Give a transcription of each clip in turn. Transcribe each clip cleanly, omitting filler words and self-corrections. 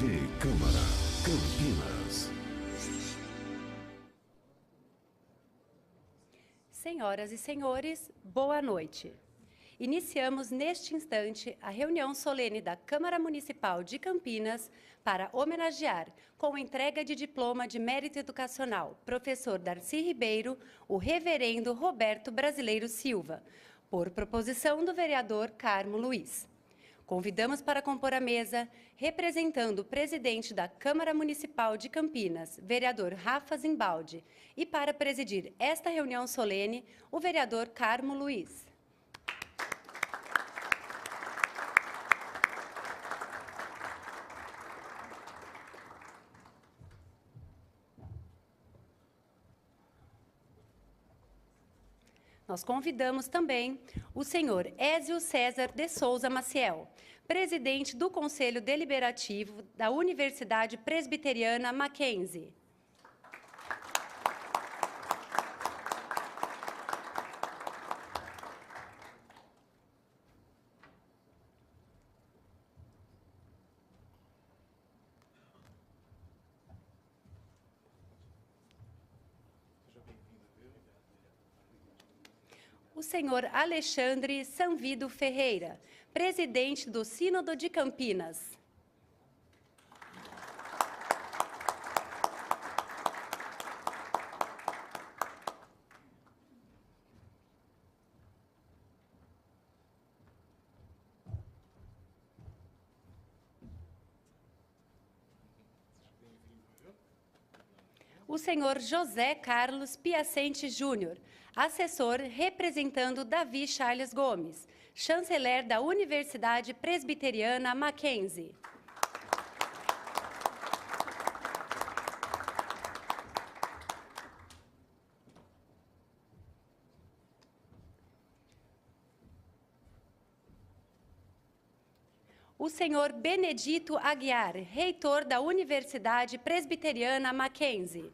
TV Câmara, Campinas. Senhoras e senhores, boa noite. Iniciamos neste instante a reunião solene da Câmara Municipal de Campinas para homenagear, com entrega de diploma de mérito educacional, professor Darcy Ribeiro, o reverendo Roberto Brasileiro Silva, por proposição do vereador Carmo Luiz. Convidamos para compor a mesa, representando o presidente da Câmara Municipal de Campinas, vereador Rafa Zimbaldi, e para presidir esta reunião solene, o vereador Carmo Luiz. Nós convidamos também o senhor Ézio César de Souza Maciel, presidente do Conselho Deliberativo da Universidade Presbiteriana Mackenzie. O senhor Alexandre Sanvido Ferreira, presidente do Sínodo de Campinas. O senhor José Carlos Piacente Júnior, assessor representando Davi Charles Gomes, chanceler da Universidade Presbiteriana Mackenzie. O senhor Benedito Aguiar, reitor da Universidade Presbiteriana Mackenzie.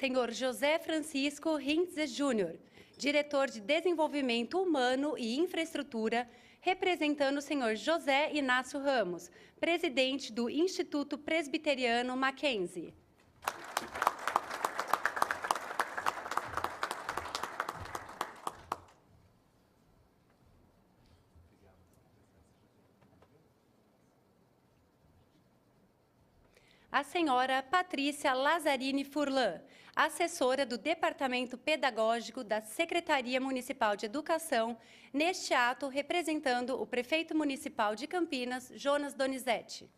Senhor José Francisco Rintze Júnior, diretor de Desenvolvimento Humano e Infraestrutura, representando o senhor José Inácio Ramos, presidente do Instituto Presbiteriano Mackenzie. A senhora Patrícia Lazzarini Furlan, assessora do Departamento Pedagógico da Secretaria Municipal de Educação, neste ato representando o prefeito municipal de Campinas, Jonas Donizete.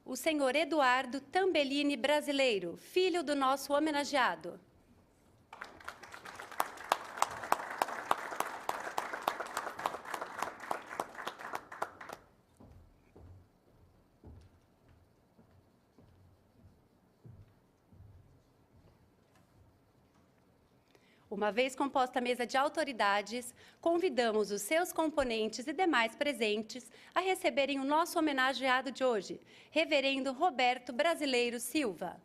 O senhor Eduardo Tambellini Brasileiro, filho do nosso homenageado. Uma vez composta a mesa de autoridades, convidamos os seus componentes e demais presentes a receberem o nosso homenageado de hoje, reverendo Roberto Brasileiro Silva.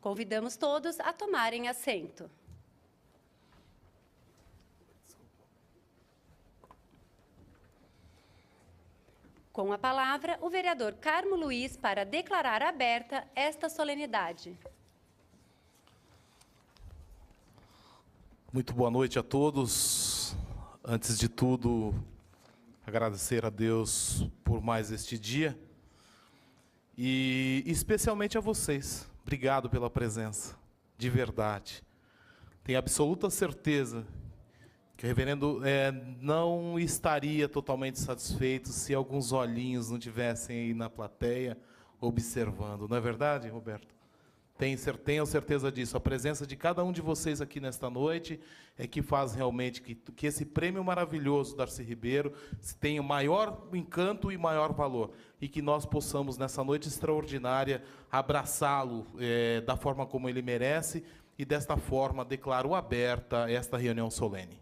Convidamos todos a tomarem assento. Com a palavra, o vereador Carmo Luiz para declarar aberta esta solenidade. Muito boa noite a todos. Antes de tudo, agradecer a Deus por mais este dia e especialmente a vocês. Obrigado pela presença, de verdade. Tenho absoluta certeza que o reverendo não estaria totalmente satisfeito se alguns olhinhos não tivessem aí na plateia observando. Não é verdade, Roberto? Tenho certeza disso. A presença de cada um de vocês aqui nesta noite é que faz realmente que esse prêmio maravilhoso Darcy Ribeiro tenha maior encanto e maior valor. E que nós possamos, nessa noite extraordinária, abraçá-lo da forma como ele merece e, desta forma, declaro aberta esta reunião solene.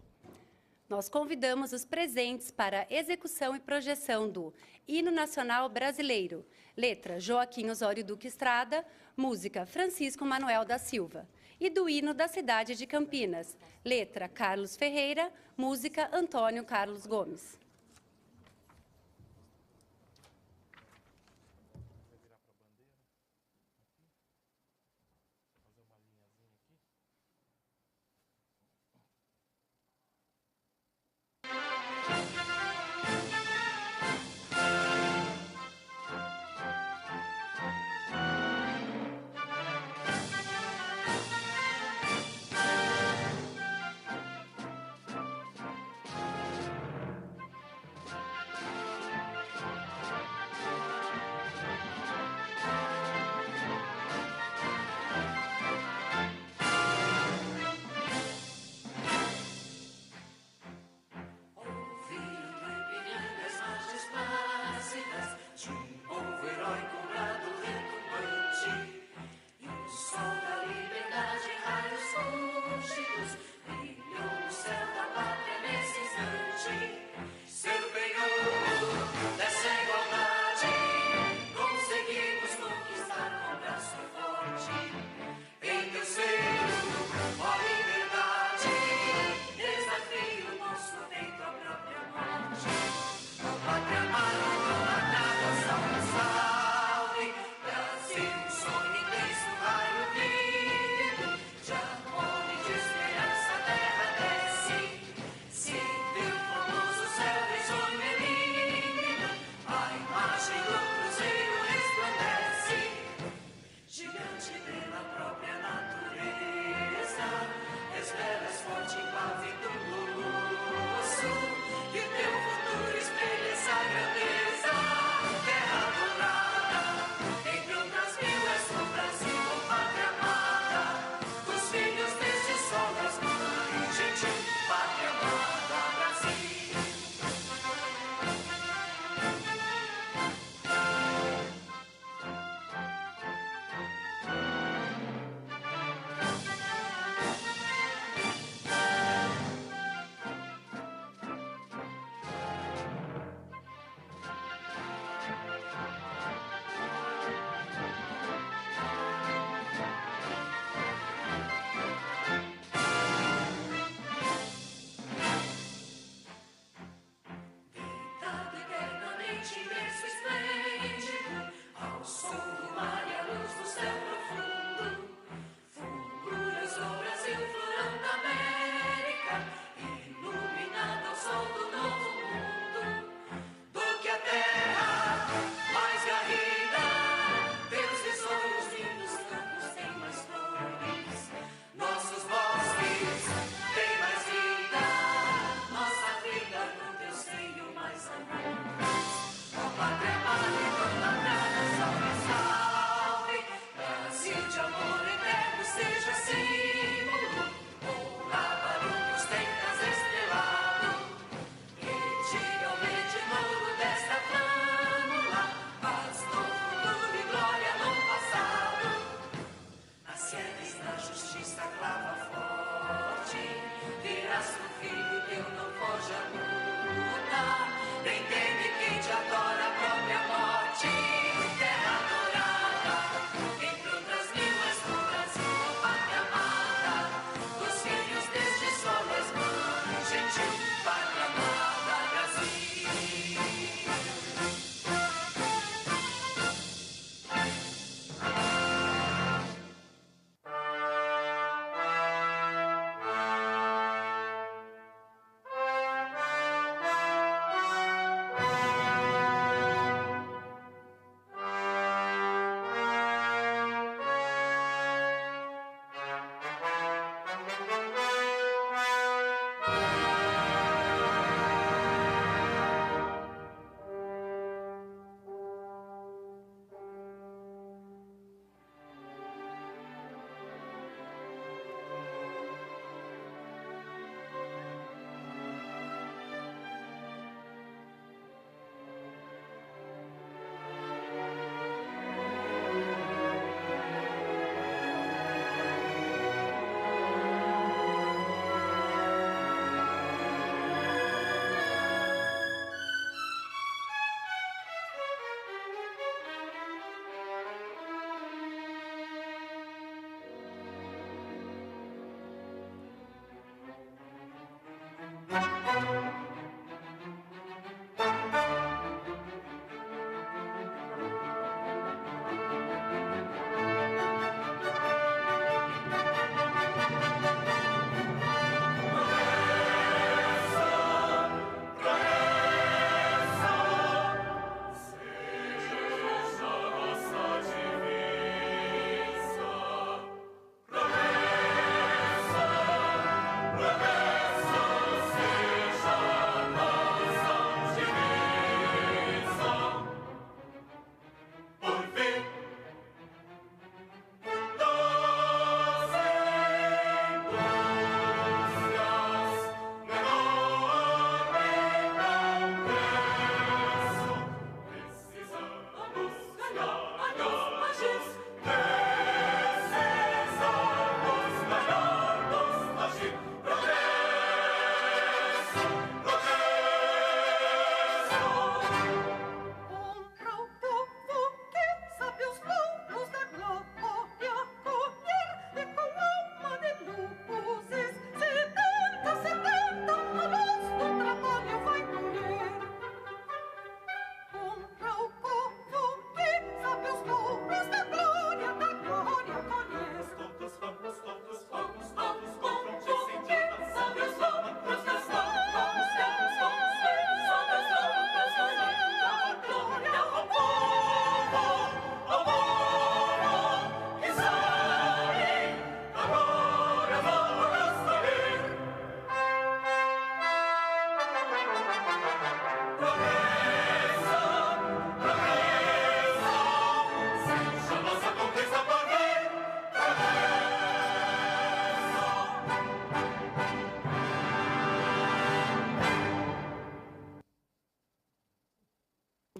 Nós convidamos os presentes para a execução e projeção do Hino Nacional Brasileiro, letra Joaquim Osório Duque Estrada, música Francisco Manuel da Silva, e do Hino da cidade de Campinas, letra Carlos Ferreira, música Antônio Carlos Gomes.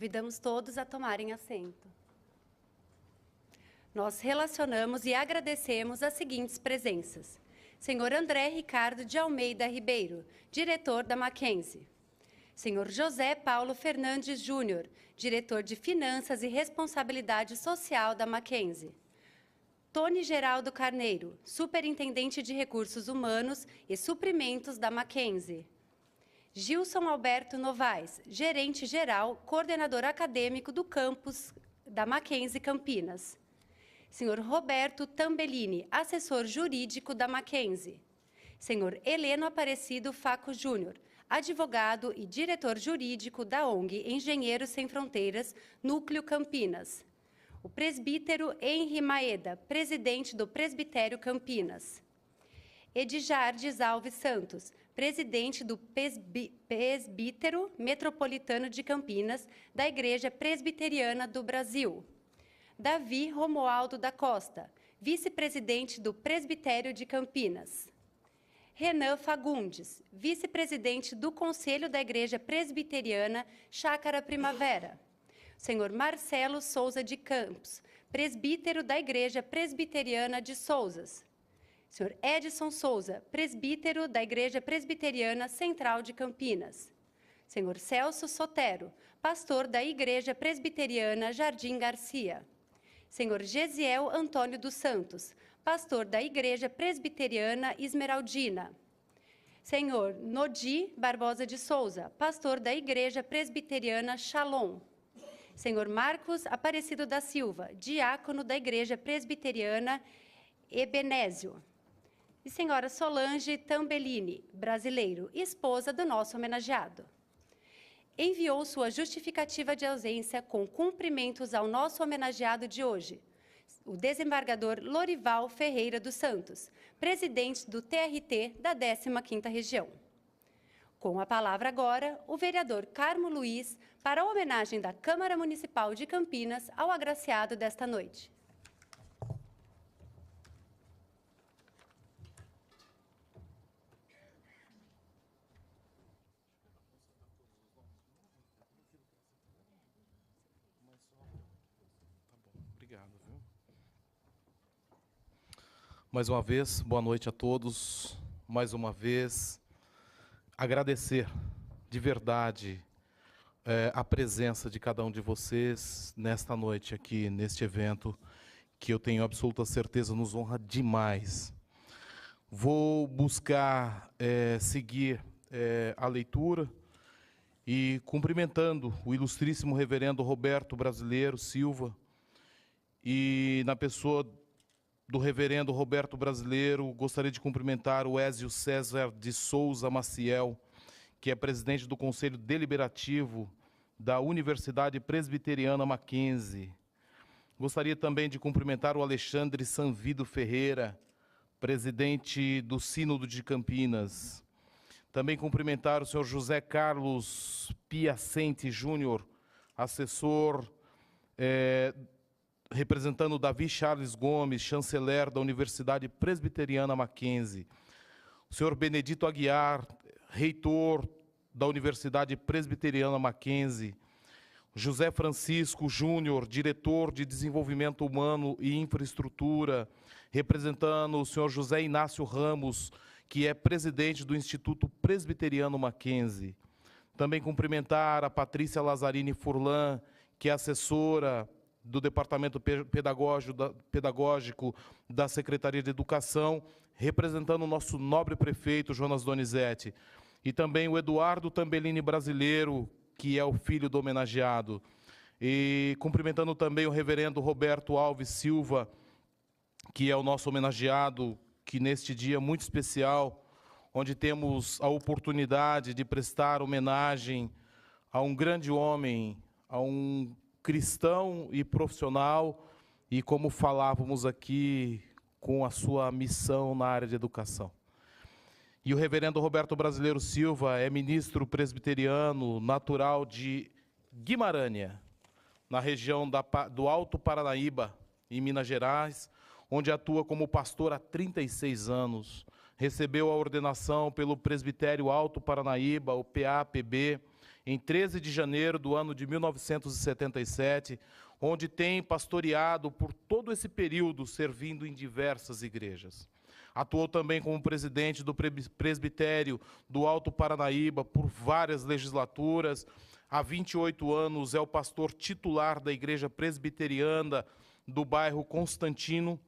Convidamos todos a tomarem assento. Nós relacionamos e agradecemos as seguintes presenças. Senhor André Ricardo de Almeida Ribeiro, diretor da Mackenzie. Senhor José Paulo Fernandes Júnior, diretor de Finanças e Responsabilidade Social da Mackenzie. Tony Geraldo Carneiro, superintendente de Recursos Humanos e Suprimentos da Mackenzie. Gilson Alberto Novaes, gerente-geral, coordenador acadêmico do campus da Mackenzie Campinas. Senhor Roberto Tambellini, assessor jurídico da Mackenzie. Senhor Heleno Aparecido Faco Júnior, advogado e diretor jurídico da ONG Engenheiros Sem Fronteiras, Núcleo Campinas. O presbítero Henri Maeda, presidente do Presbitério Campinas. Edjardes Alves Santos, presidente do Presbítero Metropolitano de Campinas, da Igreja Presbiteriana do Brasil. Davi Romualdo da Costa, vice-presidente do Presbitério de Campinas. Renan Fagundes, vice-presidente do Conselho da Igreja Presbiteriana Chácara Primavera. Senhor Marcelo Souza de Campos, presbítero da Igreja Presbiteriana de Souzas. Senhor Edson Souza, presbítero da Igreja Presbiteriana Central de Campinas. Senhor Celso Sotero, pastor da Igreja Presbiteriana Jardim Garcia. Senhor Gesiel Antônio dos Santos, pastor da Igreja Presbiteriana Esmeraldina. Senhor Nodi Barbosa de Souza, pastor da Igreja Presbiteriana Shalom. Senhor Marcos Aparecido da Silva, diácono da Igreja Presbiteriana Ebenésio. E senhora Solange Tambellini, brasileiro, esposa do nosso homenageado. Enviou sua justificativa de ausência com cumprimentos ao nosso homenageado de hoje, o desembargador Lorival Ferreira dos Santos, presidente do TRT da 15ª Região. Com a palavra agora, o vereador Carmo Luiz, para a homenagem da Câmara Municipal de Campinas ao agraciado desta noite. Mais uma vez, boa noite a todos. Mais uma vez, agradecer de verdade a presença de cada um de vocês nesta noite aqui, neste evento, que eu tenho absoluta certeza nos honra demais. Vou buscar seguir a leitura e cumprimentando o ilustríssimo reverendo Roberto Brasileiro Silva e na pessoa do reverendo Roberto Brasileiro, gostaria de cumprimentar o Ézio César de Souza Maciel, que é presidente do Conselho Deliberativo da Universidade Presbiteriana Mackenzie. Gostaria também de cumprimentar o Alexandre Sanvido Ferreira, presidente do Sínodo de Campinas. Também cumprimentar o senhor José Carlos Piacente Júnior, assessor representando Davi Charles Gomes, chanceler da Universidade Presbiteriana Mackenzie. O senhor Benedito Aguiar, reitor da Universidade Presbiteriana Mackenzie. José Francisco Júnior, diretor de Desenvolvimento Humano e Infraestrutura, representando o senhor José Inácio Ramos, que é presidente do Instituto Presbiteriano Mackenzie. Também cumprimentar a Patrícia Lazzarini Furlan, que é assessora do Departamento Pedagógico da Secretaria de Educação, representando o nosso nobre prefeito, Jonas Donizete. E também o Eduardo Tambellini Brasileiro, que é o filho do homenageado. E cumprimentando também o reverendo Roberto Alves Silva, que é o nosso homenageado, que neste dia muito especial, onde temos a oportunidade de prestar homenagem a um grande homem, a um cristão e profissional, e como falávamos aqui, com a sua missão na área de educação. E o reverendo Roberto Brasileiro Silva é ministro presbiteriano natural de Guimarães, na região do Alto Paranaíba, em Minas Gerais, onde atua como pastor há 36 anos. Recebeu a ordenação pelo Presbitério Alto Paranaíba, o PAPB, em 13 de janeiro do ano de 1977, onde tem pastoreado por todo esse período, servindo em diversas igrejas. Atuou também como presidente do presbitério do Alto Paranaíba por várias legislaturas. Há 28 anos é o pastor titular da Igreja Presbiteriana do bairro Constantino,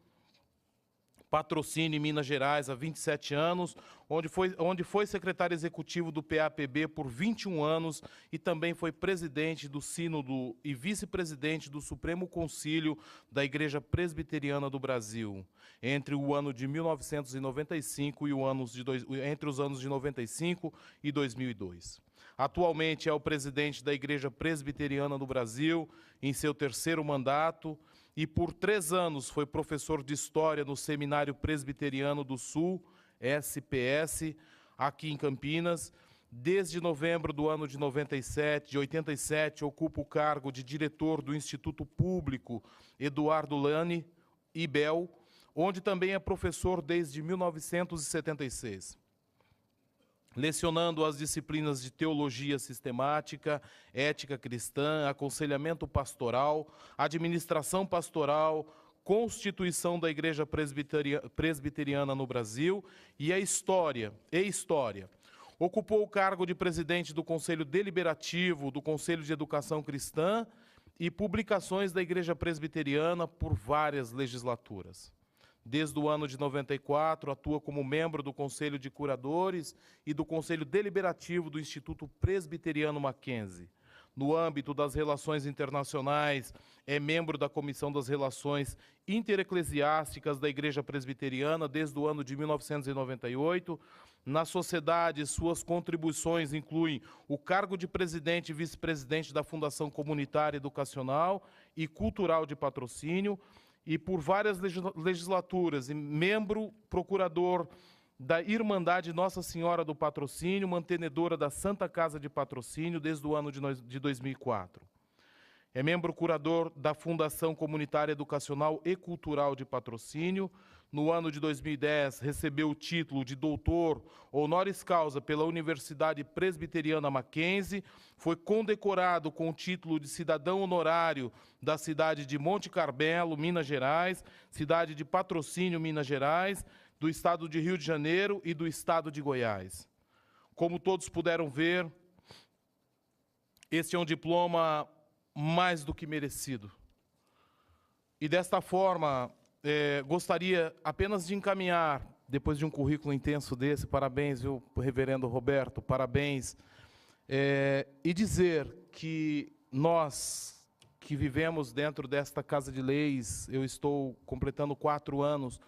Patrocínio, em Minas Gerais, há 27 anos, onde foi secretário executivo do PAPB por 21 anos e também foi presidente do Sínodo e vice-presidente do Supremo Concílio da Igreja Presbiteriana do Brasil, entre o ano de 1995 e entre os anos de 95 e 2002. Atualmente é o presidente da Igreja Presbiteriana do Brasil, em seu terceiro mandato, e por 3 anos foi professor de História no Seminário Presbiteriano do Sul, SPS, aqui em Campinas. Desde novembro do ano de 87, ocupa o cargo de diretor do Instituto Público Eduardo Lani, IBEL, onde também é professor desde 1976. Lecionando as disciplinas de Teologia Sistemática, Ética Cristã, Aconselhamento Pastoral, Administração Pastoral, Constituição da Igreja Presbiteriana no Brasil e História. Ocupou o cargo de presidente do Conselho Deliberativo do Conselho de Educação Cristã e publicações da Igreja Presbiteriana por várias legislaturas. Desde o ano de 94, atua como membro do Conselho de Curadores e do Conselho Deliberativo do Instituto Presbiteriano Mackenzie. No âmbito das relações internacionais, é membro da Comissão das Relações Intereclesiásticas da Igreja Presbiteriana desde o ano de 1998. Na sociedade, suas contribuições incluem o cargo de presidente e vice-presidente da Fundação Comunitária Educacional e Cultural de Patrocínio, e por várias legislaturas, e membro procurador da Irmandade Nossa Senhora do Patrocínio, mantenedora da Santa Casa de Patrocínio desde o ano de 2004. É membro curador da Fundação Comunitária Educacional e Cultural de Patrocínio. No ano de 2010, recebeu o título de doutor honoris causa pela Universidade Presbiteriana Mackenzie, foi condecorado com o título de cidadão honorário da cidade de Monte Carmelo, Minas Gerais, cidade de Patrocínio, Minas Gerais, do estado de Rio de Janeiro e do estado de Goiás. Como todos puderam ver, este é um diploma mais do que merecido. E desta forma, gostaria apenas de encaminhar, depois de um currículo intenso desse, parabéns, viu, reverendo Roberto, parabéns, e dizer que nós que vivemos dentro desta Casa de Leis, eu estou completando 4 anos,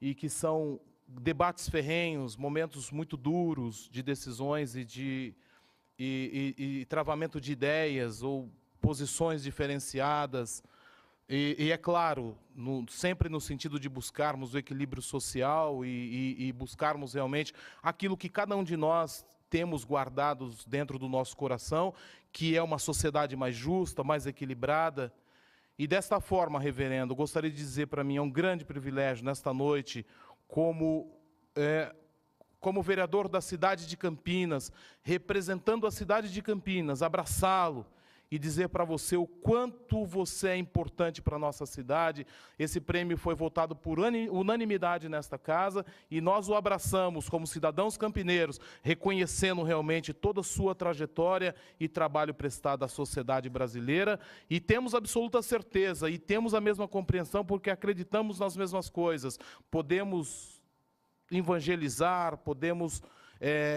e que são debates ferrenhos, momentos muito duros de decisões e travamento de ideias ou posições diferenciadas, e é claro, sempre no sentido de buscarmos o equilíbrio social e buscarmos realmente aquilo que cada um de nós temos guardados dentro do nosso coração, que é uma sociedade mais justa, mais equilibrada. E desta forma, reverendo, gostaria de dizer para mim, é um grande privilégio nesta noite, como vereador da cidade de Campinas, representando a cidade de Campinas, abraçá-lo e dizer para você o quanto você é importante para a nossa cidade. Esse prêmio foi votado por unanimidade nesta casa e nós o abraçamos como cidadãos campineiros, reconhecendo realmente toda a sua trajetória e trabalho prestado à sociedade brasileira, e temos absoluta certeza e temos a mesma compreensão porque acreditamos nas mesmas coisas. Podemos evangelizar, podemos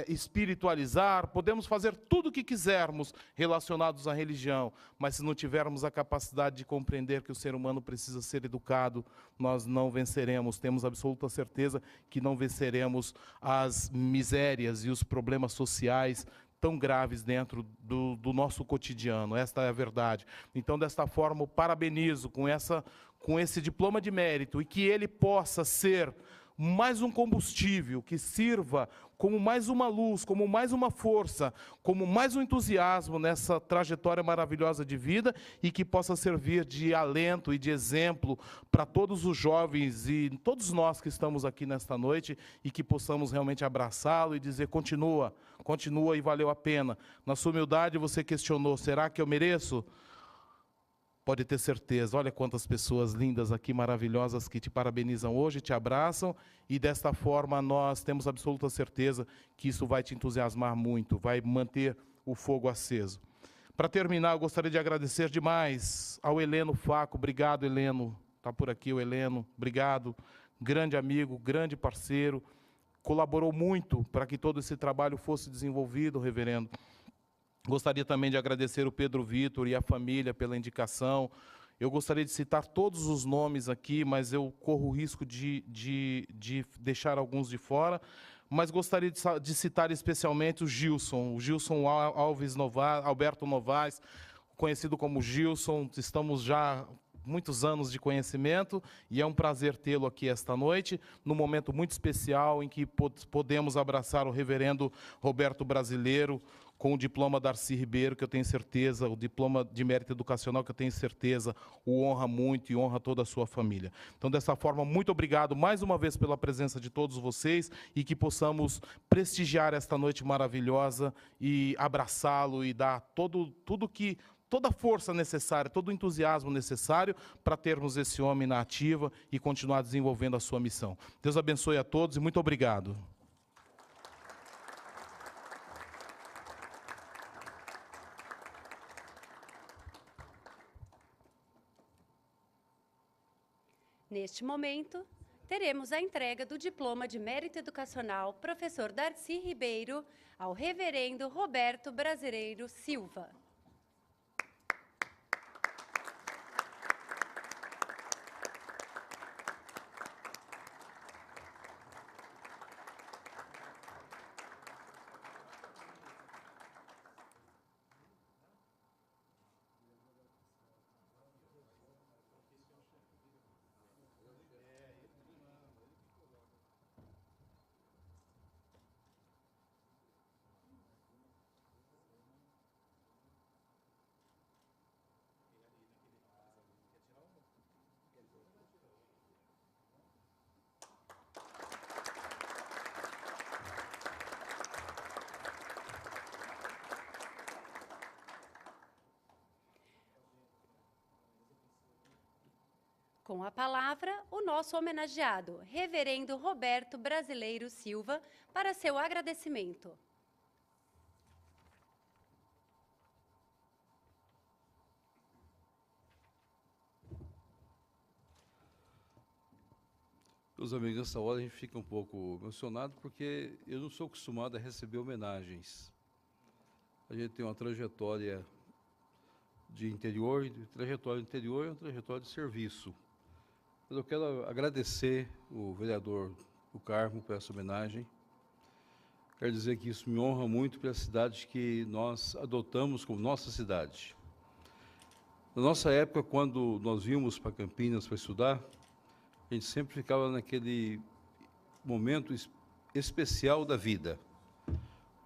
espiritualizar, podemos fazer tudo o que quisermos relacionados à religião, mas se não tivermos a capacidade de compreender que o ser humano precisa ser educado, nós não venceremos. Temos absoluta certeza que não venceremos as misérias e os problemas sociais tão graves dentro do nosso cotidiano. Esta é a verdade. Então, desta forma, eu parabenizo com esse diploma de mérito, e que ele possa ser mais um combustível, que sirva como mais uma luz, como mais uma força, como mais um entusiasmo nessa trajetória maravilhosa de vida e que possa servir de alento e de exemplo para todos os jovens e todos nós que estamos aqui nesta noite e que possamos realmente abraçá-lo e dizer: continua, continua e valeu a pena. Na sua humildade você questionou: será que eu mereço? Pode ter certeza, olha quantas pessoas lindas aqui, maravilhosas, que te parabenizam hoje, te abraçam, e desta forma nós temos absoluta certeza que isso vai te entusiasmar muito, vai manter o fogo aceso. Para terminar, eu gostaria de agradecer demais ao Heleno Faco. Obrigado, Heleno. Está por aqui o Heleno. Obrigado. Grande amigo, grande parceiro. Colaborou muito para que todo esse trabalho fosse desenvolvido, reverendo. Gostaria também de agradecer o Pedro Vitor e a família pela indicação. Eu gostaria de citar todos os nomes aqui, mas eu corro o risco de deixar alguns de fora. Mas gostaria de citar especialmente o Gilson Alves Novaes, Alberto Novaes, conhecido como Gilson. Estamos já muitos anos de conhecimento e é um prazer tê-lo aqui esta noite, num momento muito especial em que podemos abraçar o reverendo Roberto Brasileiro, com o diploma Darcy Ribeiro, que eu tenho certeza, o diploma de mérito educacional, que eu tenho certeza, o honra muito e honra toda a sua família. Então, dessa forma, muito obrigado mais uma vez pela presença de todos vocês e que possamos prestigiar esta noite maravilhosa e abraçá-lo e dar toda a força necessária, todo o entusiasmo necessário para termos esse homem na ativa e continuar desenvolvendo a sua missão. Deus abençoe a todos e muito obrigado. Neste momento, teremos a entrega do diploma de mérito educacional professor Darcy Ribeiro ao reverendo Roberto Brasileiro Silva. Com a palavra, o nosso homenageado, reverendo Roberto Brasileiro Silva, para seu agradecimento. Meus amigos, nessa hora a gente fica um pouco emocionado porque eu não sou acostumado a receber homenagens. A gente tem uma trajetória de interior, e trajetória de interior é uma trajetória de serviço. Mas eu quero agradecer o vereador do Carmo por essa homenagem. Quero dizer que isso me honra muito pela cidade que nós adotamos como nossa cidade. Na nossa época, quando nós íamos para Campinas para estudar, a gente sempre ficava naquele momento especial da vida.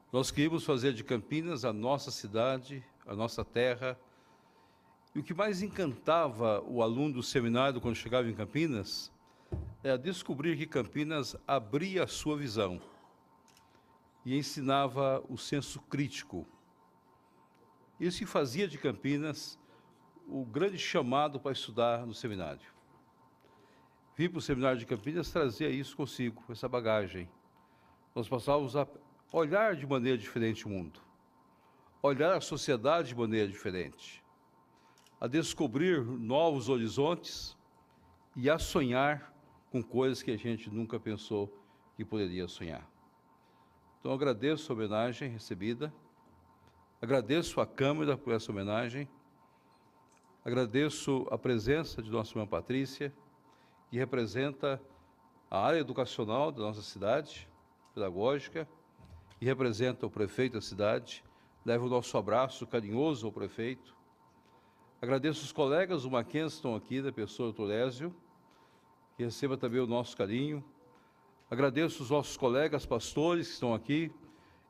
Nós queríamos fazer de Campinas a nossa cidade, a nossa terra. E o que mais encantava o aluno do seminário quando chegava em Campinas era descobrir que Campinas abria a sua visão e ensinava o senso crítico. Isso que fazia de Campinas o grande chamado para estudar no seminário. Vir para o seminário de Campinas trazia isso consigo, essa bagagem. Nós passávamos a olhar de maneira diferente o mundo, olhar a sociedade de maneira diferente, a descobrir novos horizontes e a sonhar com coisas que a gente nunca pensou que poderia sonhar. Então, eu agradeço a homenagem recebida, agradeço à Câmara por essa homenagem, agradeço a presença de nossa irmã Patrícia, que representa a área educacional da nossa cidade, pedagógica, e representa o prefeito da cidade. Levo o nosso abraço carinhoso ao prefeito. Agradeço os colegas do Mackenzie que estão aqui, da pessoa do Torésio, que receba também o nosso carinho. Agradeço os nossos colegas pastores que estão aqui,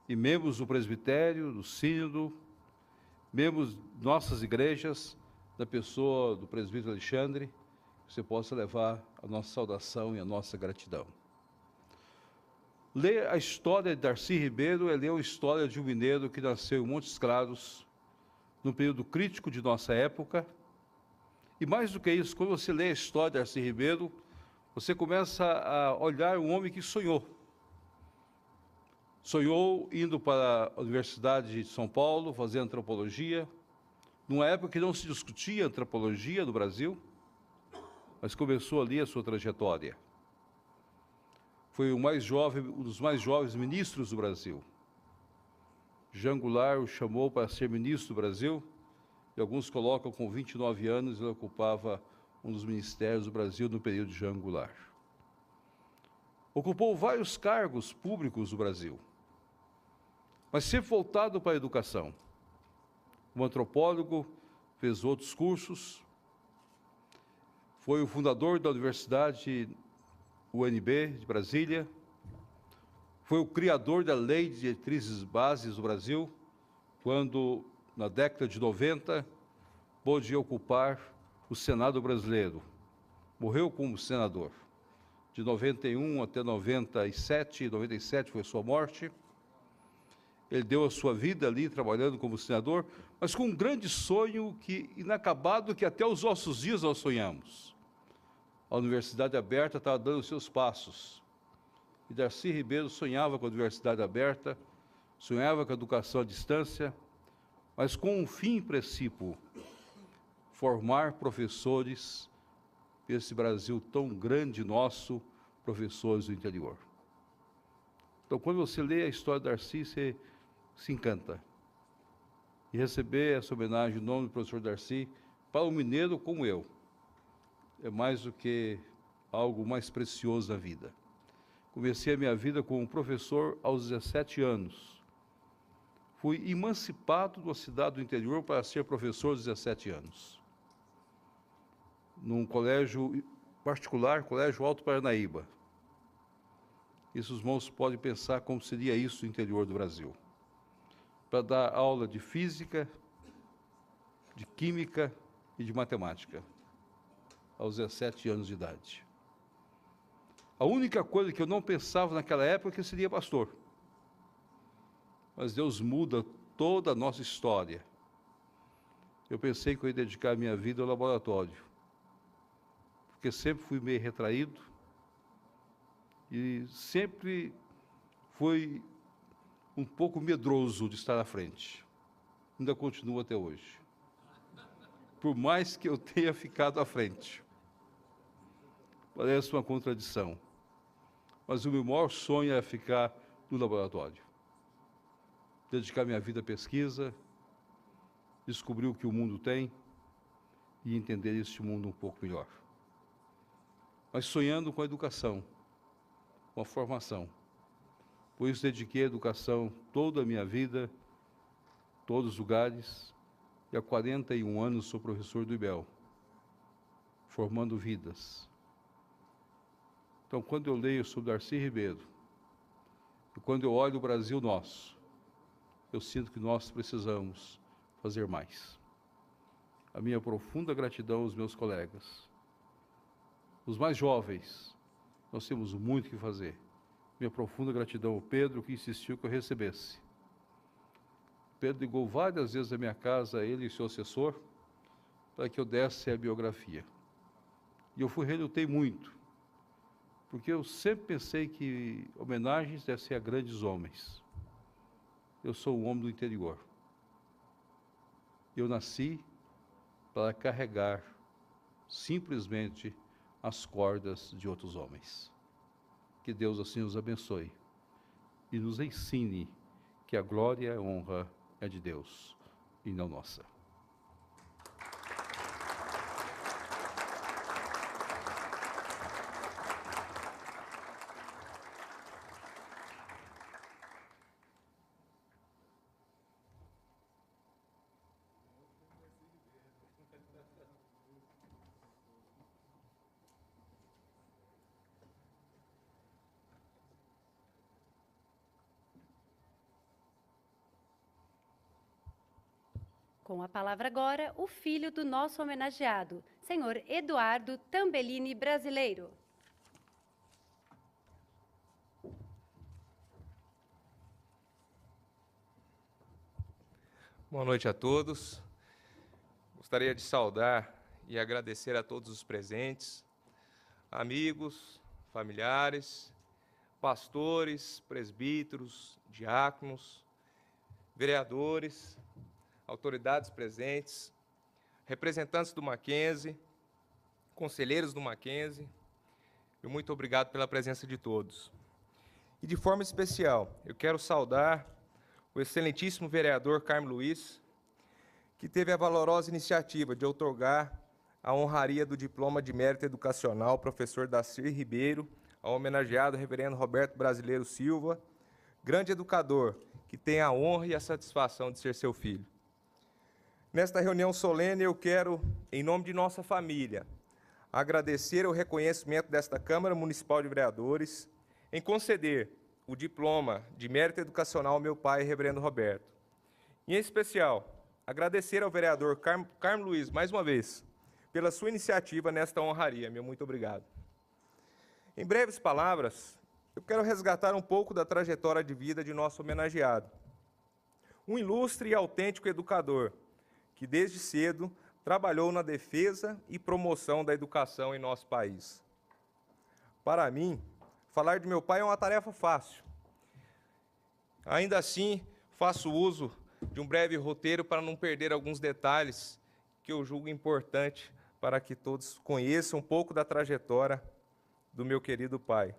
e membros do presbitério, do sínodo, membros de nossas igrejas, da pessoa do presbítero Alexandre, que você possa levar a nossa saudação e a nossa gratidão. Ler a história de Darcy Ribeiro é ler a história de um mineiro que nasceu em Montes Claros, num período crítico de nossa época. E mais do que isso, quando você lê a história de Darcy Ribeiro, você começa a olhar um homem que sonhou. Sonhou indo para a Universidade de São Paulo, fazer antropologia, numa época que não se discutia antropologia no Brasil, mas começou ali a sua trajetória. Foi o mais jovem, um dos mais jovens ministros do Brasil. Jean Goulart o chamou para ser ministro do Brasil, e alguns colocam com 29 anos ele ocupava um dos ministérios do Brasil no período de Jean Goulart. Ocupou vários cargos públicos do Brasil, mas sempre voltado para a educação. Um antropólogo, fez outros cursos, foi o fundador da Universidade UNB de Brasília, foi o criador da Lei de Diretrizes Bases do Brasil, quando, na década de 90, pôde ocupar o Senado brasileiro. Morreu como senador. De 91 até 97, 97 foi sua morte. Ele deu a sua vida ali, trabalhando como senador, mas com um grande sonho inacabado, que até os nossos dias nós sonhamos. A Universidade Aberta estava dando os seus passos. E Darcy Ribeiro sonhava com a Universidade Aberta, sonhava com a educação à distância, mas com um fim princípio: formar professores desse Brasil tão grande nosso, professores do interior. Então, quando você lê a história de Darcy, você se encanta. E receber essa homenagem em nome do professor Darcy, para um mineiro como eu, é mais do que algo mais precioso na vida. Comecei a minha vida como professor aos 17 anos. Fui emancipado de uma cidade do interior para ser professor aos 17 anos. Num colégio particular, Colégio Alto Paranaíba. Isso os irmãos podem pensar como seria isso no interior do Brasil. Para dar aula de física, de química e de matemática, aos 17 anos de idade. A única coisa que eu não pensava naquela época é que eu seria pastor. Mas Deus muda toda a nossa história. Eu pensei que eu ia dedicar a minha vida ao laboratório, porque sempre fui meio retraído e sempre fui um pouco medroso de estar à frente. Ainda continuo até hoje. Por mais que eu tenha ficado à frente. Parece uma contradição. Mas o meu maior sonho é ficar no laboratório. Dedicar minha vida à pesquisa, descobrir o que o mundo tem e entender este mundo um pouco melhor. Mas sonhando com a educação, com a formação. Por isso dediquei a educação toda a minha vida, todos os lugares, e há 41 anos sou professor do IBEL, formando vidas. Então, quando eu leio sobre Darcy Ribeiro, e quando eu olho o Brasil nosso, eu sinto que nós precisamos fazer mais. A minha profunda gratidão aos meus colegas. Os mais jovens, nós temos muito que fazer. Minha profunda gratidão ao Pedro, que insistiu que eu recebesse. Pedro ligou várias vezes à minha casa, ele e seu assessor, para que eu desse a biografia. E eu relutei muito, porque eu sempre pensei que homenagens devem ser a grandes homens. Eu sou um homem do interior. Eu nasci para carregar simplesmente as cordas de outros homens. Que Deus assim os abençoe e nos ensine que a glória e a honra é de Deus e não nossa. Com a palavra agora, o filho do nosso homenageado, senhor Eduardo Tambellini Brasileiro. Boa noite a todos. Gostaria de saudar e agradecer a todos os presentes, amigos, familiares, pastores, presbíteros, diáconos, vereadores, autoridades presentes, representantes do Mackenzie, conselheiros do Mackenzie, e muito obrigado pela presença de todos. E de forma especial, eu quero saudar o excelentíssimo vereador Carmo Luiz, que teve a valorosa iniciativa de outorgar a honraria do Diploma de Mérito Educacional professor Dacir Ribeiro, ao homenageado reverendo Roberto Brasileiro Silva, grande educador, que tem a honra e a satisfação de ser seu filho. Nesta reunião solene, eu quero, em nome de nossa família, agradecer o reconhecimento desta Câmara Municipal de Vereadores em conceder o diploma de mérito educacional ao meu pai, reverendo Roberto. E, em especial, agradecer ao vereador Carmo Luiz, mais uma vez, pela sua iniciativa nesta honraria. Meu muito obrigado. Em breves palavras, eu quero resgatar um pouco da trajetória de vida de nosso homenageado. Um ilustre e autêntico educador, que desde cedo trabalhou na defesa e promoção da educação em nosso país. Para mim, falar de meu pai é uma tarefa fácil. Ainda assim, faço uso de um breve roteiro para não perder alguns detalhes que eu julgo importante para que todos conheçam um pouco da trajetória do meu querido pai.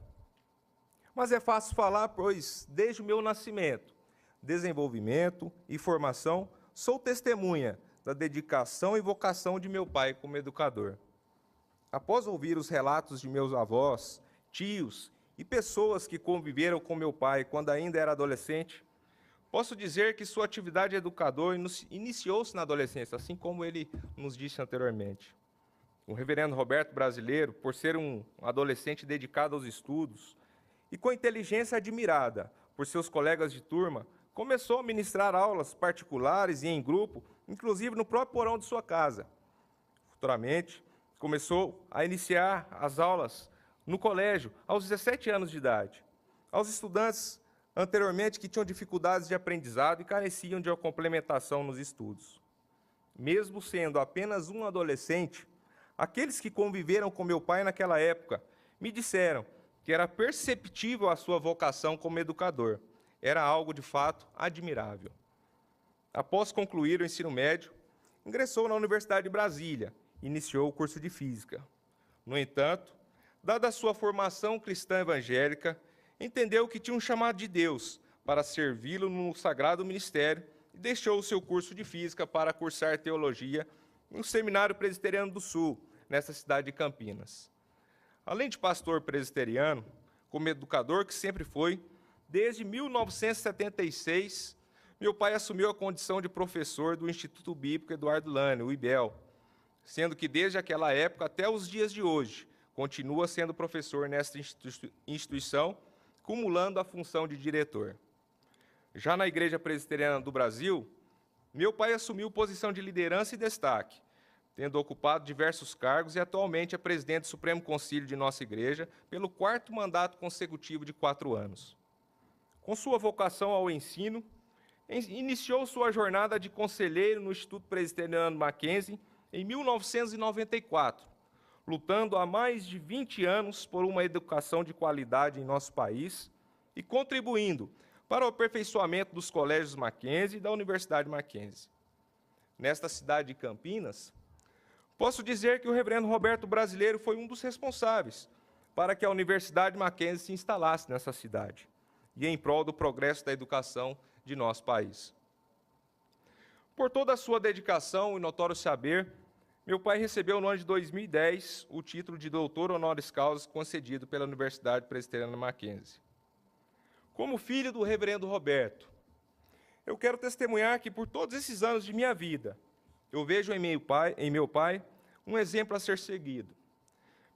Mas é fácil falar, pois, desde o meu nascimento, desenvolvimento e formação, sou testemunha da dedicação e vocação de meu pai como educador. Após ouvir os relatos de meus avós, tios e pessoas que conviveram com meu pai quando ainda era adolescente, posso dizer que sua atividade de educador iniciou-se na adolescência, assim como ele nos disse anteriormente. O reverendo Roberto Brasileiro, por ser um adolescente dedicado aos estudos e com inteligência admirada por seus colegas de turma, começou a ministrar aulas particulares e em grupo, inclusive no próprio porão de sua casa. Futuramente, começou a iniciar as aulas no colégio aos 17 anos de idade. Aos estudantes anteriormente que tinham dificuldades de aprendizado e careciam de uma complementação nos estudos. Mesmo sendo apenas um adolescente, aqueles que conviveram com meu pai naquela época me disseram que era perceptível a sua vocação como educador. Era algo, de fato, admirável. Após concluir o ensino médio, ingressou na Universidade de Brasília e iniciou o curso de Física. No entanto, dada a sua formação cristã evangélica, entendeu que tinha um chamado de Deus para servi-lo no sagrado ministério e deixou o seu curso de Física para cursar Teologia no Seminário Presbiteriano do Sul, nessa cidade de Campinas. Além de pastor presbiteriano, como educador que sempre foi, desde 1976, meu pai assumiu a condição de professor do Instituto Bíblico Eduardo Lane, o IBEL, sendo que desde aquela época até os dias de hoje, continua sendo professor nesta instituição, cumulando a função de diretor. Já na Igreja Presbiteriana do Brasil, meu pai assumiu posição de liderança e destaque, tendo ocupado diversos cargos e atualmente é presidente do Supremo Concílio de nossa igreja pelo 4º mandato consecutivo de 4 anos. Com sua vocação ao ensino, iniciou sua jornada de conselheiro no Instituto Presbiteriano Mackenzie em 1994, lutando há mais de 20 anos por uma educação de qualidade em nosso país e contribuindo para o aperfeiçoamento dos colégios Mackenzie e da Universidade Mackenzie. Nesta cidade de Campinas, posso dizer que o reverendo Roberto Brasileiro foi um dos responsáveis para que a Universidade Mackenzie se instalasse nessa cidade e em prol do progresso da educação de nosso país. Por toda a sua dedicação e notório saber, meu pai recebeu no ano de 2010 o título de doutor honoris causa concedido pela Universidade Presbiteriana Mackenzie. Como filho do reverendo Roberto, eu quero testemunhar que por todos esses anos de minha vida, eu vejo em meu pai um exemplo a ser seguido,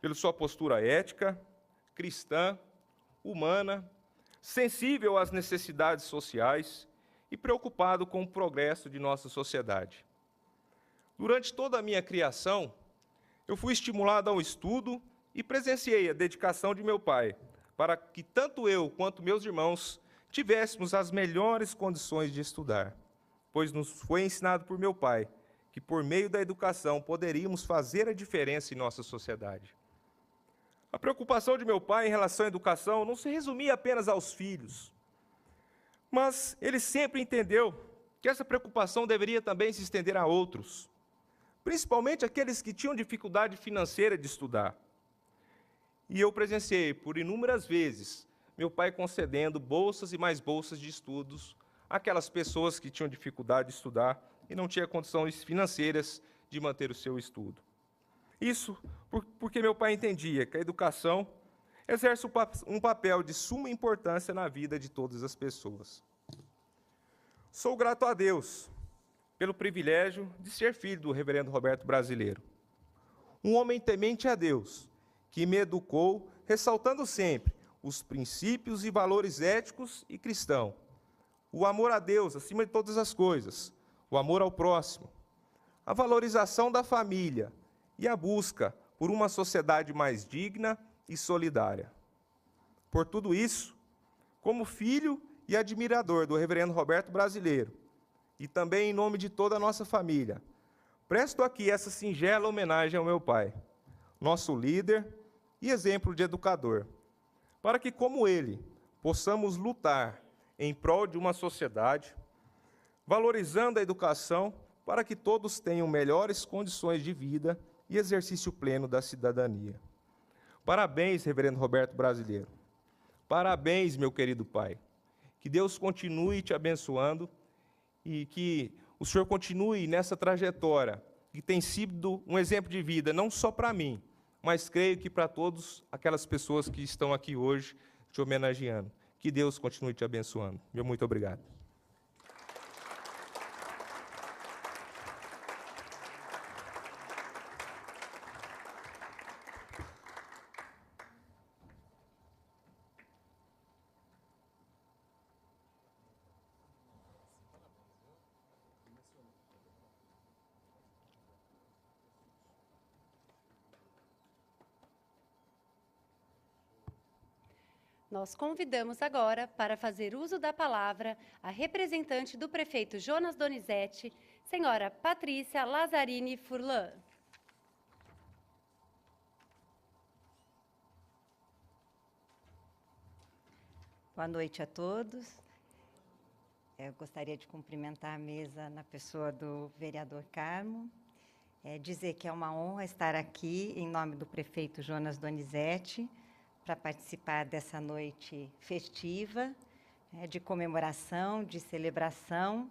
pela sua postura ética, cristã, humana, sensível às necessidades sociais e preocupado com o progresso de nossa sociedade. Durante toda a minha criação, eu fui estimulado ao estudo e presenciei a dedicação de meu pai, para que tanto eu quanto meus irmãos tivéssemos as melhores condições de estudar, pois nos foi ensinado por meu pai que, por meio da educação, poderíamos fazer a diferença em nossa sociedade. A preocupação de meu pai em relação à educação não se resumia apenas aos filhos, mas ele sempre entendeu que essa preocupação deveria também se estender a outros, principalmente aqueles que tinham dificuldade financeira de estudar. E eu presenciei, por inúmeras vezes, meu pai concedendo bolsas e mais bolsas de estudos àquelas pessoas que tinham dificuldade de estudar e não tinham condições financeiras de manter o seu estudo. Isso porque meu pai entendia que a educação exerce um papel de suma importância na vida de todas as pessoas. Sou grato a Deus pelo privilégio de ser filho do reverendo Roberto Brasileiro, um homem temente a Deus, que me educou, ressaltando sempre os princípios e valores éticos e cristãos, o amor a Deus acima de todas as coisas, o amor ao próximo, a valorização da família e a busca por uma sociedade mais digna e solidária. Por tudo isso, como filho e admirador do reverendo Roberto Brasileiro, e também em nome de toda a nossa família, presto aqui essa singela homenagem ao meu pai, nosso líder e exemplo de educador, para que, como ele, possamos lutar em prol de uma sociedade, valorizando a educação para que todos tenham melhores condições de vida e exercício pleno da cidadania. Parabéns, reverendo Roberto Brasileiro. Parabéns, meu querido pai. Que Deus continue te abençoando e que o senhor continue nessa trajetória, que tem sido um exemplo de vida, não só para mim, mas creio que para todas aquelas pessoas que estão aqui hoje te homenageando. Que Deus continue te abençoando. Meu muito obrigado. Nós convidamos agora para fazer uso da palavra a representante do prefeito Jonas Donizete, senhora Patrícia Lazzarini Furlan. Boa noite a todos. Eu gostaria de cumprimentar a mesa na pessoa do vereador Carmo, dizer que é uma honra estar aqui em nome do prefeito Jonas Donizete, para participar dessa noite festiva, de comemoração, de celebração,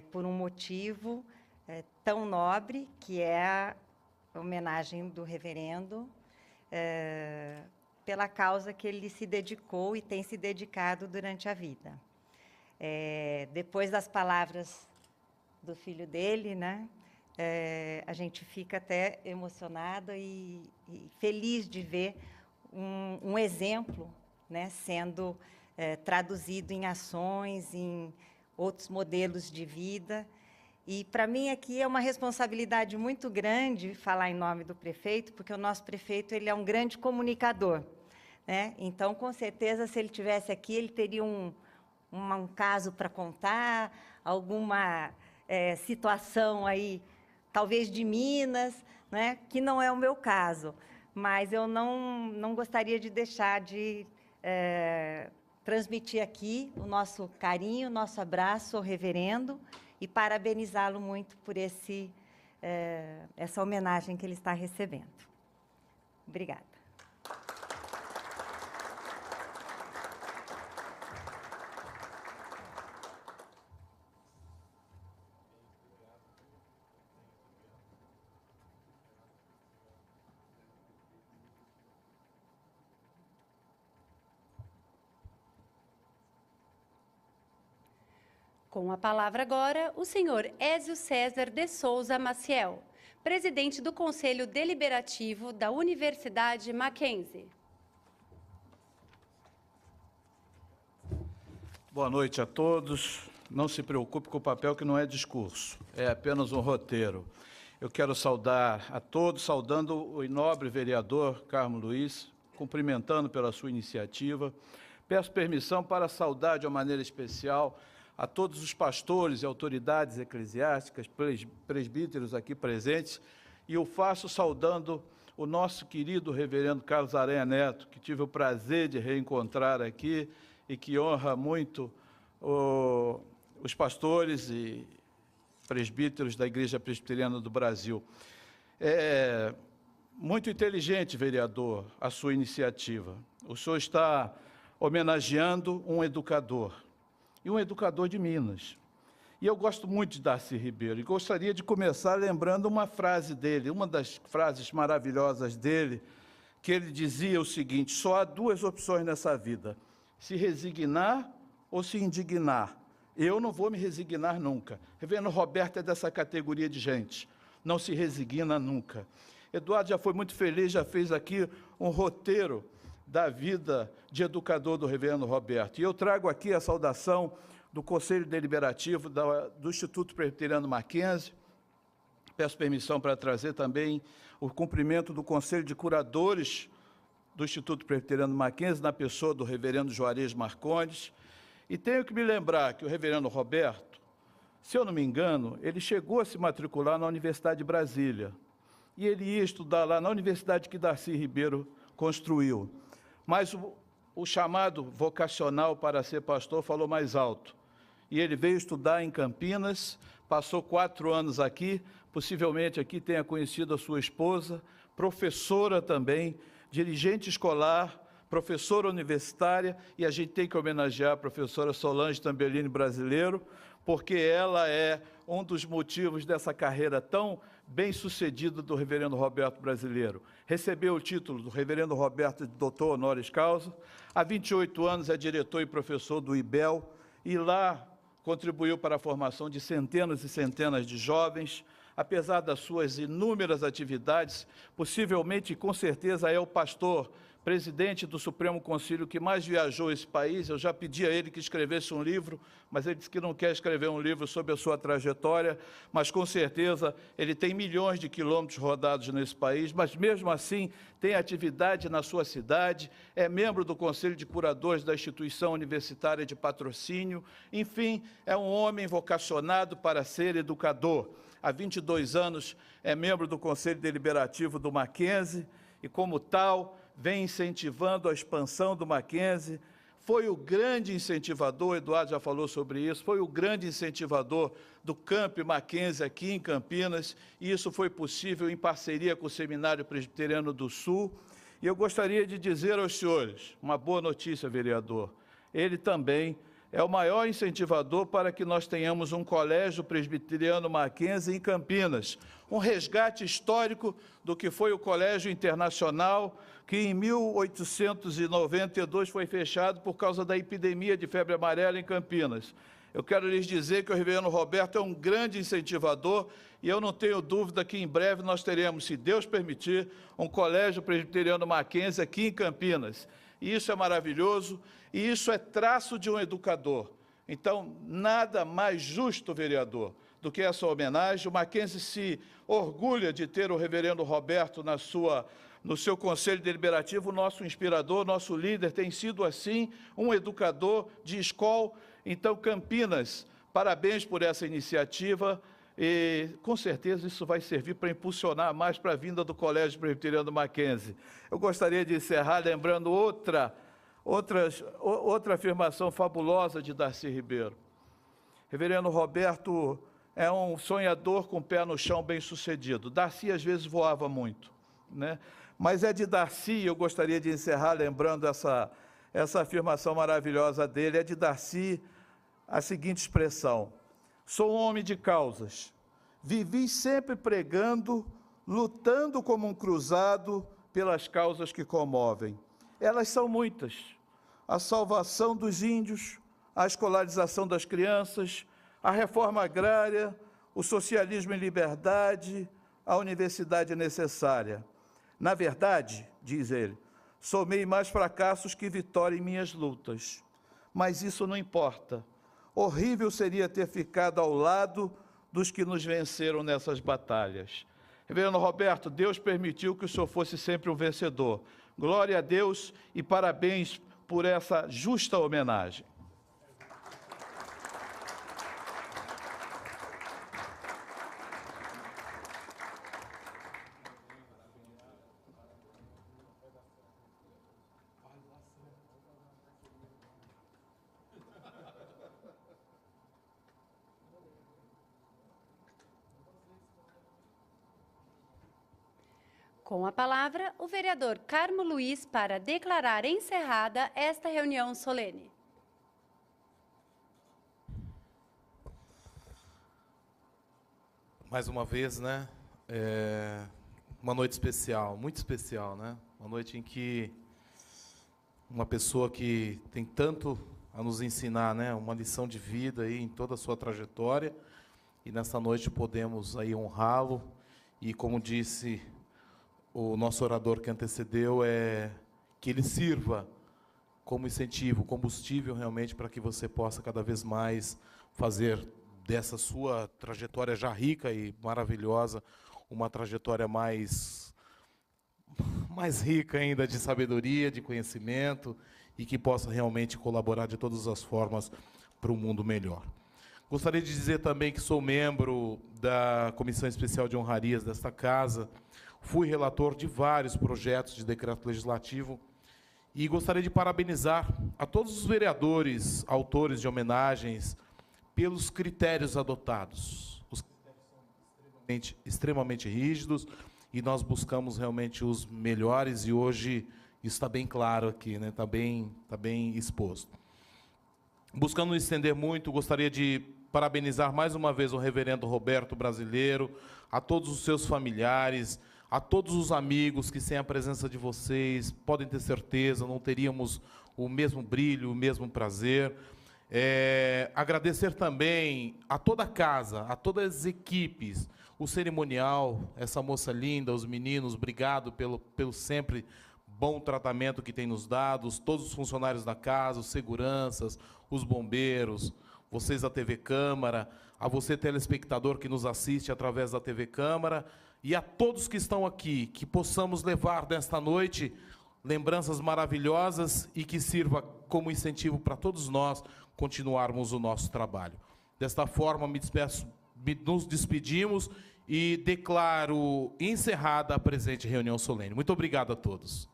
por um motivo tão nobre, que é a homenagem do reverendo, pela causa que ele se dedicou e tem se dedicado durante a vida. Depois das palavras do filho dele, né, a gente fica até emocionada e feliz de ver um exemplo, né, sendo traduzido em ações, em outros modelos de vida. E, para mim, aqui é uma responsabilidade muito grande falar em nome do prefeito, porque o nosso prefeito ele é um grande comunicador, né? Então, com certeza, se ele estivesse aqui, ele teria um caso para contar, alguma situação aí, talvez de Minas, né, que não é o meu caso. Mas eu não gostaria de deixar de transmitir aqui o nosso carinho, o nosso abraço ao reverendo e parabenizá-lo muito por essa homenagem que ele está recebendo. Obrigada. Com a palavra agora, o senhor Ézio César de Souza Maciel, presidente do Conselho Deliberativo da Universidade Mackenzie. Boa noite a todos. Não se preocupe com o papel que não é discurso, é apenas um roteiro. Eu quero saudar a todos, saudando o nobre vereador Carmo Luiz, cumprimentando pela sua iniciativa. Peço permissão para saudar de uma maneira especial a todos os pastores e autoridades eclesiásticas, presbíteros aqui presentes, e eu faço saudando o nosso querido reverendo Carlos Aranha Neto, que tive o prazer de reencontrar aqui e que honra muito os pastores e presbíteros da Igreja Presbiteriana do Brasil. É muito inteligente, vereador, a sua iniciativa. O senhor está homenageando um educador, e um educador de Minas. E eu gosto muito de Darcy Ribeiro, e gostaria de começar lembrando uma frase dele, uma das frases maravilhosas dele, que ele dizia o seguinte: só há duas opções nessa vida, se resignar ou se indignar. Eu não vou me resignar nunca. Reverendo Roberto é dessa categoria de gente, não se resigna nunca. Eduardo já foi muito feliz, já fez aqui um roteiro da vida de educador do reverendo Roberto. E eu trago aqui a saudação do Conselho Deliberativo do Instituto Presbiteriano Mackenzie. Peço permissão para trazer também o cumprimento do Conselho de Curadores do Instituto Presbiteriano Mackenzie, na pessoa do reverendo Juarez Marcondes. E tenho que me lembrar que o reverendo Roberto, se eu não me engano, ele chegou a se matricular na Universidade de Brasília. E ele ia estudar lá na universidade que Darcy Ribeiro construiu. Mas o chamado vocacional para ser pastor falou mais alto. E ele veio estudar em Campinas, passou 4 anos aqui, possivelmente aqui tenha conhecido a sua esposa, professora também, dirigente escolar, professora universitária, e a gente tem que homenagear a professora Solange Tambellini Brasileiro, porque ela é um dos motivos dessa carreira tão bem-sucedida do reverendo Roberto Brasileiro. Recebeu o título do reverendo Roberto de doutor honoris causa, há 28 anos é diretor e professor do IBEL, e lá contribuiu para a formação de centenas e centenas de jovens. Apesar das suas inúmeras atividades, possivelmente, com certeza, é o pastor presidente do Supremo Concílio que mais viajou esse país. Eu já pedi a ele que escrevesse um livro, mas ele disse que não quer escrever um livro sobre a sua trajetória, mas com certeza ele tem milhões de quilômetros rodados nesse país, mas mesmo assim tem atividade na sua cidade, é membro do Conselho de Curadores da Instituição Universitária de Patrocínio, enfim, é um homem vocacionado para ser educador. Há 22 anos é membro do Conselho Deliberativo do Mackenzie e, como tal, vem incentivando a expansão do Mackenzie. Foi o grande incentivador, Eduardo já falou sobre isso, foi o grande incentivador do Camp Mackenzie aqui em Campinas, e isso foi possível em parceria com o Seminário Presbiteriano do Sul. E eu gostaria de dizer aos senhores, uma boa notícia, vereador, ele também é o maior incentivador para que nós tenhamos um colégio presbiteriano Mackenzie em Campinas, um resgate histórico do que foi o Colégio Internacional, que em 1892 foi fechado por causa da epidemia de febre amarela em Campinas. Eu quero lhes dizer que o reverendo Roberto é um grande incentivador e eu não tenho dúvida que em breve nós teremos, se Deus permitir, um colégio presbiteriano Mackenzie aqui em Campinas. E isso é maravilhoso, e isso é traço de um educador. Então, nada mais justo, vereador, do que essa homenagem. O Mackenzie se orgulha de ter o reverendo Roberto no seu Conselho Deliberativo, nosso inspirador, nosso líder, tem sido, assim, um educador de escola. Então, Campinas, parabéns por essa iniciativa, e com certeza isso vai servir para impulsionar mais para a vinda do Colégio Presbiteriano Mackenzie. Eu gostaria de encerrar lembrando outra afirmação fabulosa de Darcy Ribeiro. Reverendo Roberto é um sonhador com o pé no chão bem-sucedido. Darcy, às vezes, voava muito, né? Mas é de Darcy, eu gostaria de encerrar lembrando essa afirmação maravilhosa dele, é de Darcy a seguinte expressão: sou um homem de causas, vivi sempre pregando, lutando como um cruzado pelas causas que comovem. Elas são muitas: a salvação dos índios, a escolarização das crianças, a reforma agrária, o socialismo em liberdade, a universidade necessária. Na verdade, diz ele, somei mais fracassos que vitória em minhas lutas. Mas isso não importa. Horrível seria ter ficado ao lado dos que nos venceram nessas batalhas. Reverendo Roberto, Deus permitiu que o senhor fosse sempre um vencedor. Glória a Deus e parabéns por essa justa homenagem. Com a palavra, o vereador Carmo Luiz para declarar encerrada esta reunião solene. Mais uma vez, né? Uma noite especial, muito especial, né? Uma noite em que uma pessoa que tem tanto a nos ensinar, né? Uma lição de vida aí em toda a sua trajetória. E nessa noite podemos aí honrá-lo. E como disse o nosso orador que antecedeu, que ele sirva como incentivo, combustível realmente para que você possa cada vez mais fazer dessa sua trajetória já rica e maravilhosa, uma trajetória mais rica ainda de sabedoria, de conhecimento, e que possa realmente colaborar de todas as formas para um mundo melhor. Gostaria de dizer também que sou membro da Comissão Especial de Honrarias desta casa, fui relator de vários projetos de decreto legislativo e gostaria de parabenizar a todos os vereadores, autores de homenagens, pelos critérios adotados. Os critérios são extremamente rígidos e nós buscamos realmente os melhores e hoje isso está bem claro aqui, né? Está bem exposto. Buscando não estender muito, gostaria de parabenizar mais uma vez o reverendo Roberto Brasileiro, a todos os seus familiares, a todos os amigos que, sem a presença de vocês, podem ter certeza, não teríamos o mesmo brilho, o mesmo prazer. Agradecer também a toda a casa, a todas as equipes, o cerimonial, essa moça linda, os meninos, obrigado pelo sempre bom tratamento que tem nos dado, todos os funcionários da casa, os seguranças, os bombeiros, vocês da TV Câmara, a você telespectador que nos assiste através da TV Câmara, e a todos que estão aqui, que possamos levar desta noite lembranças maravilhosas e que sirva como incentivo para todos nós continuarmos o nosso trabalho. Desta forma, nos despedimos e declaro encerrada a presente reunião solene. Muito obrigado a todos.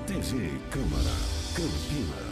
TV Câmara Campinas.